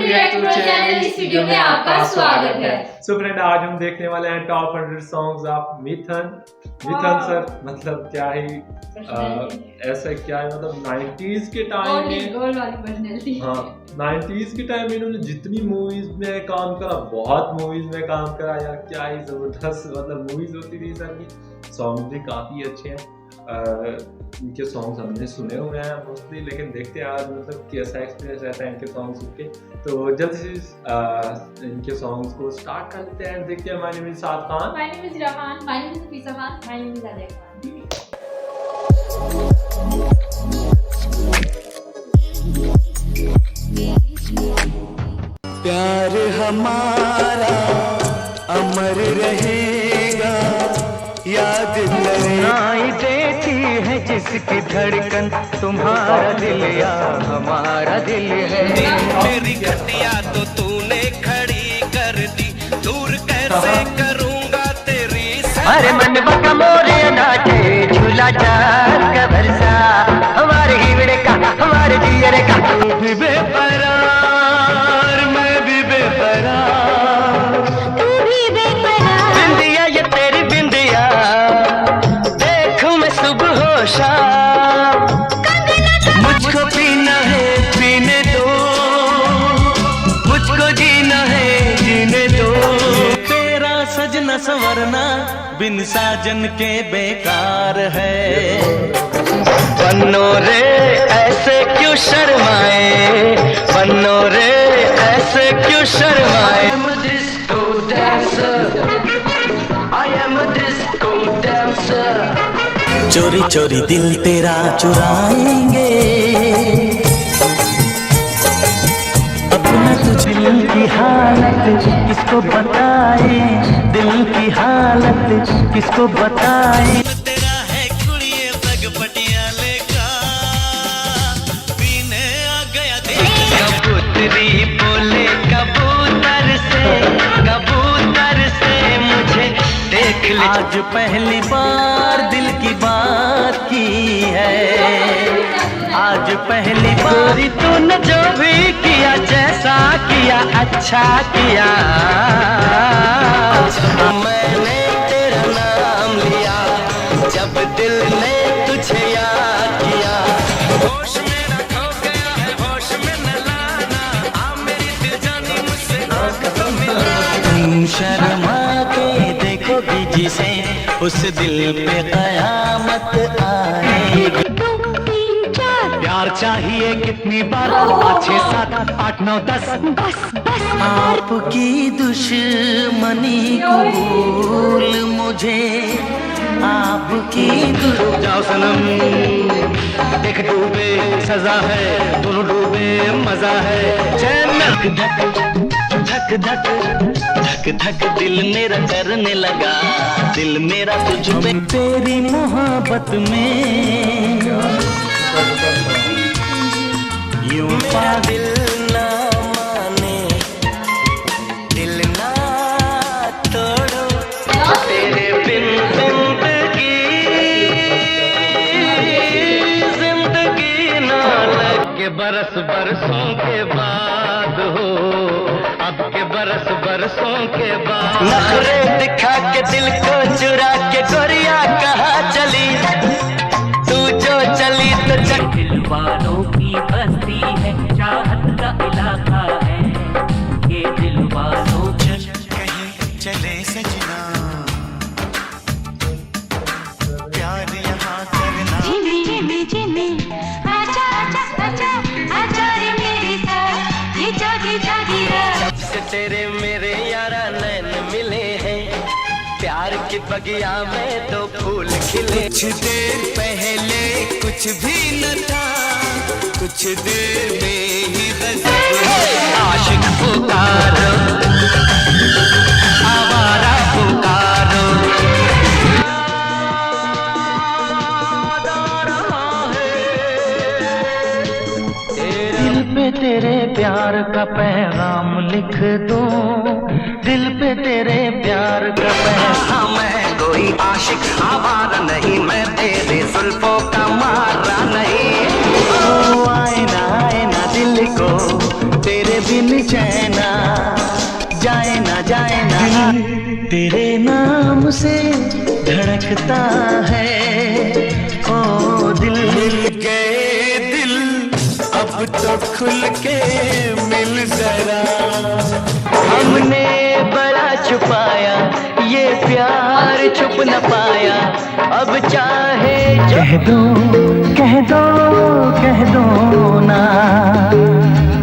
React pro channel इस video में आपका स्वागत है। सो फ्रेंड, आज हम देखने वाले हैं top 100 songs of Mithun sir. मतलब क्या ही ऐसा क्या है, मतलब 90s के टाइम में, हाँ 90s के टाइम में इन्होंने जितनी मूवीज में काम करा, बहुत मूवीज में काम करा यार, क्या ही जबरदस्त मतलब मूवीज होती थी सर की। सॉन्ग भी काफी अच्छे हैं, इनके सॉन्ग्स हमने सुने हुए हैं मोस्टली, लेकिन देखते हैं आज मतलब कैसा एक्सपीरियंस रहता है इनके सॉन्ग सुन के। तो जल्द से इनके सॉन्ग्स को स्टार्ट कर लेते हैं, देखते हैं। My name is Saad Khan, my name is Rahan, my name is Fisa Khan, my name is Alia Khan. प्यार हमारा अमर रहेगा, याद लड़ाई देती है जिसकी धड़कन, तुम्हारा दिल या हमारा दिल है। मेरी घटिया तो तूने खड़ी कर दी, दूर कैसे करूंगा तेरी। अरे मन बका मोरे नाचे झूला चार का भरसा, हमारे हीवड़े का हमारे जियरे का। तू भी बेपरार मैं भी बेपरार, तू भी बेकरार, बिंदिया ये तेरी बिंदिया, देखूं मैं सुबह हो शाम। मुझको पीना है पीने दो, मुझको जीना है जीने दो। तेरा सजना संवरना बिन साजन के बेकार है। बन्नो रे ऐसे क्यों शर्माए, बन्नो रे ऐसे क्यों शर्माए। I am a disco dancer, I am a disco dancer। चोरी चोरी दिल तेरा चुराएंगे, अपना तुझ दिल की हालत किसको बताए, दिल की हालत किसको बताए। तेरा है कुड़िए बग पटियाले का, पीने आ गया देख। कबूतरी बोले कबूतर से मुझे देख ले। आज पहली बार दिल की बात की है, आज पहली बार तूने जो भी किया, जैसा किया अच्छा किया। मैंने तेरा नाम लिया जब दिल ने तुझे याद किया। होश मेरा खो गया है, होश में न लाना, आ मेरी दिल जानी मुझसे आंख तो मिलाना। तुम शर्मा के देखोगी जिसे, उस दिल पे कयामत आएगी। प्यार चाहिए कितनी बार, 5 6 7 8 9 10 बस। आपकी दुश्मनी कबूल मुझे, आपकी जाओ सनम, एक डूबे सजा है, दोनों डूबे मजा है। चैन धक धक धक धक दिल मेरा करने लगा, दिल मेरा तुझ पे। तेरी मोहब्बत में यूं दिल ना माने, दिल ना तोड़ो, तेरे बिन जिंदगी ना लगे। बरस बरसों के बाद हो, अब के बरस बरसों के बाद। नखरे दिखा के दिल को चुरा के गोरिया कहाँ चली, तू जो चली तो दिल वालों की बस्ती है, चाहत का इलाका है ये दिल वालों की। कहीं चले सजना, प्यार यहाँ करना। जिमी जिमी आजा आजा आजा आजा रे मेरे साथ, ये जागी जागी रात। जब से तेरे मेरे यारा नैन मिले हैं, प्यार की बगिया में तो फूल खिले। कुछ देर पहले कुछ भी न था, कुछ देर में ही गजब। आशिक पुकारो, आवारा पुकारो, दिल पे तेरे प्यार का पैगाम लिख दो, दिल पे तेरे प्यार का पैगाम। मैं कोई आशिक आवारा नहीं, मैं तेरे जुल्फों का मारा नहीं। ओ आए ना दिल को तेरे बिन चैन तेरे नाम से धड़कता है ओ दिल। मिल गए दिल अब तो खुल के मिल जरा। हमने बड़ा छुपाया ये प्यार छुप न पाया, अब चाहे कह दो कह दो कह दो ना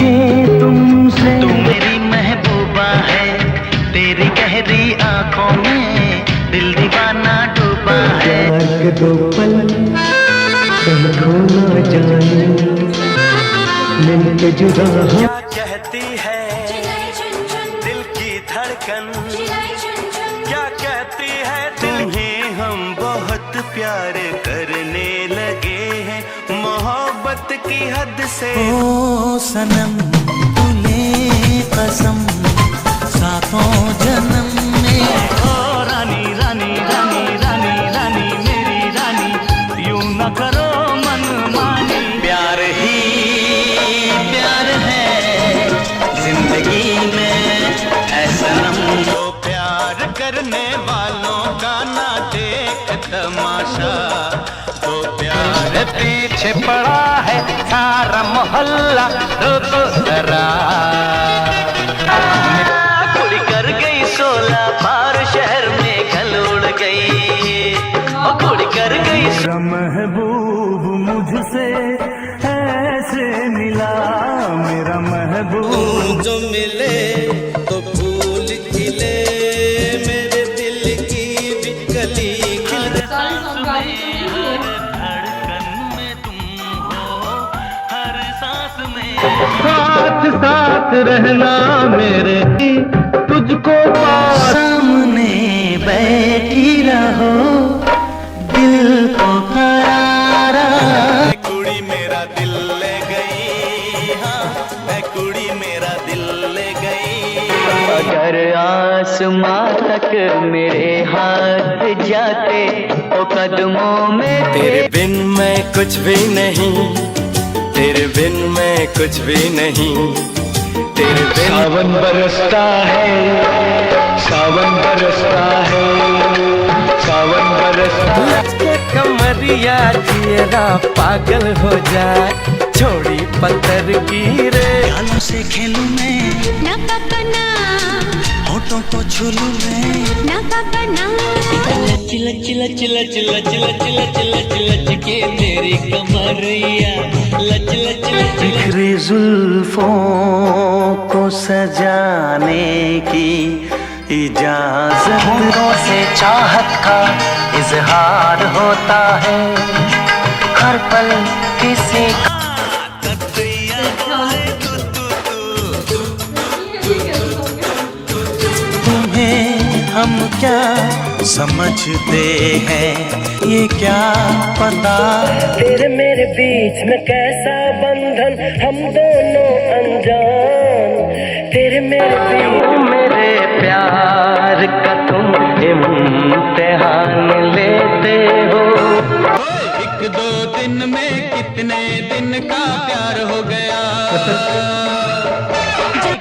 कि तुमसे। तू मेरी महबूबा है, तेरी गहरी आंखों में दिल दीवाना डूबा है। दो पल तुम खो न जाने मिलके जुदा। क्या कहती है दिल की धड़कन, क्या कहती है तुम्हें हम बहुत प्यार करने लगे हैं मोहब्बत की हद से। ओ सनम तूने कसम सातों जन्म में। ओ रानी रानी रानी रानी रानी मेरी रानी, यूं न करो मन मानी। प्यार ही प्यार है जिंदगी में है सनम। तो प्यार करने वालों का ना देख तमाशा, तो प्यार पीछे पड़ा है सारा मोहल्ला। तो जरा कुड़ी कर गई 16 पार शहर में कल उड़ गई, कुड़ी कर गई। महबूब मुझसे ऐसे मिला, मेरा महबूब जो मिले तो फूल खिले, मेरे दिल की भी कली खिले। धड़कन में तुम हो हर सांस में, साथ साथ रहना मेरे तुझको सामने बैठी रहो दिल को करारा। कुड़ी मेरा दिल ले गई, हाँ कुड़ी मेरा दिल ले गई। अगर आसमां तक मेरे हाथ जाते तो कदमों में तेरे बिन मैं कुछ भी नहीं, तेरे बिन मैं कुछ भी नहीं, तेरे बिन। सावन बरसता है, सावन बरसता है, सावन बरसता। कमरिया जियरा पागल हो जाए, छोड़ी पत्थर गिरे। गालों से खेलूं मैं ना पापा ना, होठों को छू लूं मैं ना पापा ना। लच लच लच लच लच लच लच लच लच के मेरी कमरिया लच लच लच। बिखरी जुल्फों को सजाने की इजाजत, होठों से चाहत का इजहार होता है हर पल किसी का। हम क्या समझते हैं ये क्या पता, तेरे मेरे बीच में कैसा बंधन हम दोनों अनजान। तेरे मेरे बीच मेरे प्यार का तुम इम्तिहान लेते हो। एक दो दिन में कितने दिन का प्यार हो गया।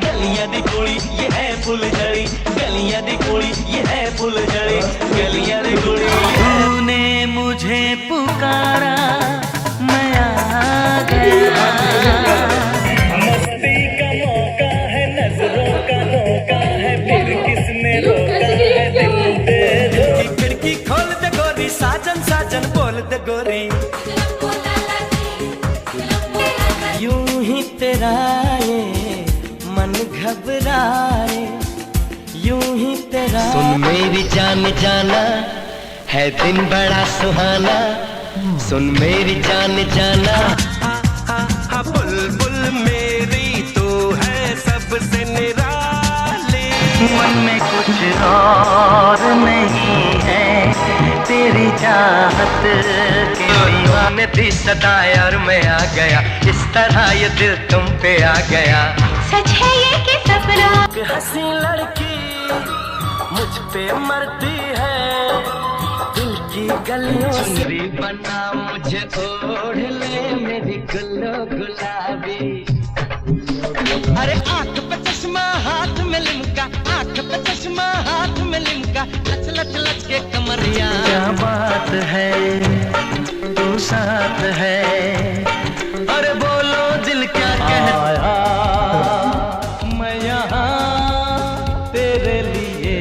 गलियां दी कोई ये है फुलझड़ी, गलियां दी कोई ये है फुलझड़ी, गलियां दी कोई। तूने मुझे पुकारा मैं आ गया। मस्ती का मौका है, नजरों का धोखा है, फिर किसने रोका है दिल दे दो। खिड़की खोल दे गोरी, साजन साजन बोल दे गोरी। यूं ही तेरा ये मन घबराए, यूं ही तेरा। सुन मेरी जान जाना है दिन बड़ा सुहाना, सुन मेरी जान जाना। बुलबुल मेरी तू है सबसे निराली, मन में कुछ और नहीं है तेरी चाहत के दीवाने थी सदाए और मैं आ गया। इस तरह ये दिल तुम पे आ गया। सच है ये कि सपना। हंसी लड़की मुझ पे मरती है, दिल की गलियों से बना मुझे ओढ़ ले मेरी गुल्लो गुलाबी। अरे आंख पे चश्मा हाथ में लिमका, आंख पे चश्मा हाथ में में लिमका, लच लच लच के कमरिया। क्या बात है तू साथ है, अरे बोलो दिल क्या कहता, मैं यहाँ तेरे लिए।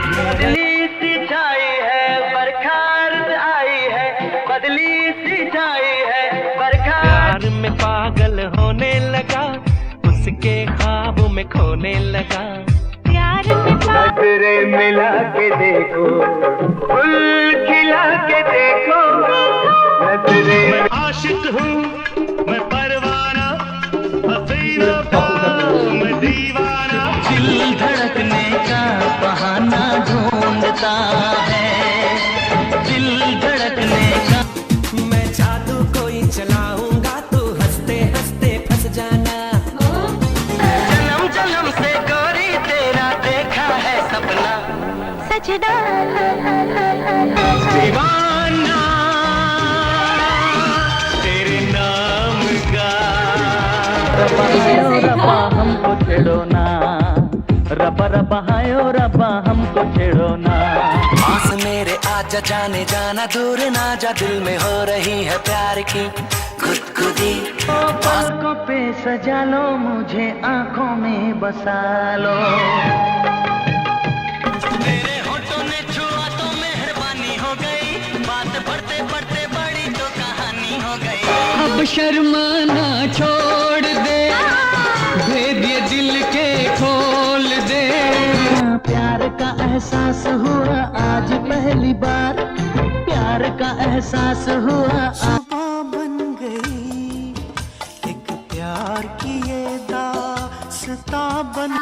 बदली सी छाई है बरखार आई है, बदली सी छाई है बरखार। प्यार में पागल होने लगा, उसके ख्वाब में खोने लगा। प्यार में नजरें मिला के देखो, फूल खिला के देखो, नजरें। मैं आशिक हूँ, मैं परवाना, हसीना का मैं दीवाना। दिल धड़कने का बहाना ढूंढता है, दिल धड़कने का। मैं जादू कोई चलाऊंगा, तू हंसते हंसते फंस जाना। जन्म जन्म से गोरी तेरा देखा है सपना, सजना दीवाना तेरे नाम का। रबा हमको छेड़ो ना, रबा रबा हायो रबा हमको छेड़ो ना। पास मेरे आजा जाने जाना, दूर ना जा, दिल में हो रही है प्यार की गुदगुदी। पलकों पे सजा लो, मुझे आंखों में बसा लो। तेरे होठों ने छुआ तो मेहरबानी हो गई, बात बढ़ते बढ़ते बड़ी तो कहानी हो गई। अब शर्माना छोड़ दे, भेद ये दिल के खोल दे। प्यार का एहसास हुआ आज पहली बार, प्यार का एहसास हुआ। सुबह बन गई एक प्यार की ये दास्तां बन।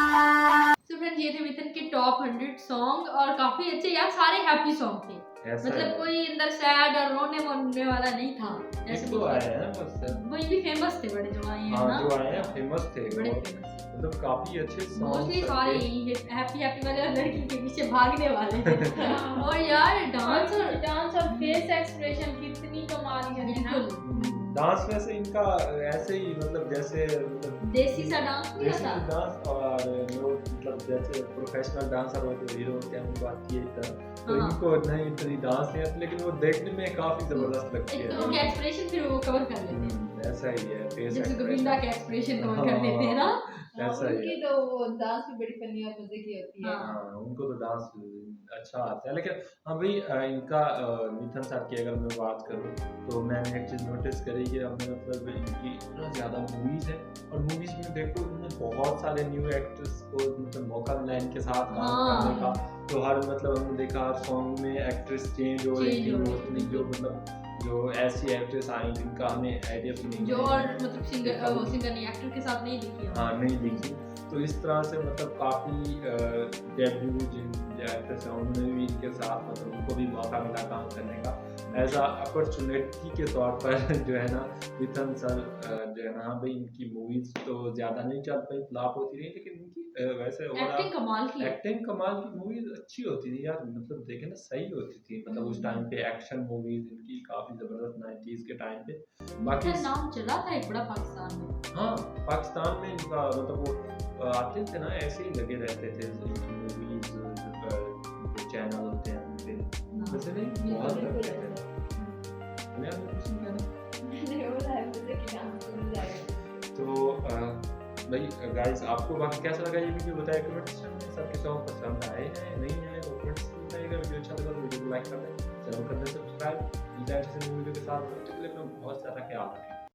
तो फ्रेंड्स ये थे मिथुन के टॉप 100 सॉन्ग और काफी अच्छे यार, सारे हैप्पी सॉन्ग थे। ऐसा मतलब है। कोई अंदर सैड और रोने वोने वाला नहीं था। एक दो आए हैं बस। वही भी फेमस थे बड़े जो आए हैं हाँ ना, जो आए हैं फेमस थे, बड़े और फेमस मतलब काफी अच्छे मोस्टली सॉन्ग सारे यही हैप्पी हैप्पी वाले और लड़की के पीछे भागने वाले। और यार डांस और फेस एक्सप्रेशन कितनी कमाल है ना, बिल्कुल डांस वैसे इनका ऐसे ही मतलब जैसे मतलब देसी सा डांस नहीं देसी होता। डांस और लोग मतलब जैसे प्रोफेशनल डांसर हो जो हीरो होते हैं उनकी बात की तो हाँ। इनको नहीं इतनी डांस नहीं आती, लेकिन वो देखने में काफी जबरदस्त लगती एक है। तो उनके एक्सप्रेशन फिर वो कवर कर लेते हैं, ऐसा ही है फेस जैसे गोविंदा के एक्सप्रेशन कवर कर लेते हैं ना। ऐसा ही उनकी है। तो वो डांस भी बड़ी फनी और मजे की होती है। हाँ। हाँ उनको तो डांस अच्छा आता है, लेकिन हाँ भाई इनका मिथुन सर की अगर मैं बात करूँ तो मैंने एक चीज़ नोटिस करी कि हमने मतलब इनकी इतना ज़्यादा मूवीज़ है और मूवीज़ में देखो इन्होंने बहुत सारे न्यू एक्ट्रेस को मतलब मौका मिला इनके साथ काम हाँ। करने का। तो हर मतलब हमने देखा हर सॉन्ग में एक्ट्रेस चेंज हो रही थी, मोस्टली जो मतलब जो ऐसी एक्ट्रेस आई जिनका हमें आइडिया भी नहीं जो है। और मतलब सिंगर नहीं, एक्टर के साथ नहीं दिखी है। हाँ नहीं दिखी, तो इस तरह से मतलब काफ़ी डेब्यू जिन एक्ट्रेस हैं उन्होंने भी इनके साथ मतलब उनको भी मौका मिला काम करने का एज अ अपॉर्चुनिटी के तौर पर। जो है ना मिथुन सर जो है ना, हाँ भाई इनकी मूवीज तो ज़्यादा नहीं चल पाई, फ्लॉप होती रही, लेकिन इनकी वैसे एक्टिंग कमाल की है। एक्टिंग कमाल की मूवीज अच्छी होती थी यार, मतलब देखे ना सही होती थी, मतलब उस टाइम पे एक्शन मूवीज इनकी काफ़ी ज़बरदस्त 90s के टाइम पे। बाकी इनका नाम चला था एक बड़ा पाकिस्तान में। हाँ पाकिस्तान में इनका मतलब वो आते थे ना ऐसे ही लगे रहते थे मूवीज जो चैनल होते हैं उनपे, वैसे नहीं बहुत लगते थे। मैं आपको कुछ नहीं कहना। मैंने बोला है मुझे कि डांस करने जाएगा। तो भाई गाइस आपको बाकी कैसा लगा ये वीडियो बताया कमेंट सेक्शन में। सबके सॉन्ग पसंद आए हैं नहीं आए तो कमेंट सेक्शन में बताइएगा। वीडियो अच्छा लगा तो वीडियो को लाइक कर दें, चैनल कर दें सब्सक्राइब। इस ऐसे वीडियो के साथ बहुत सारा ख्याल रखें।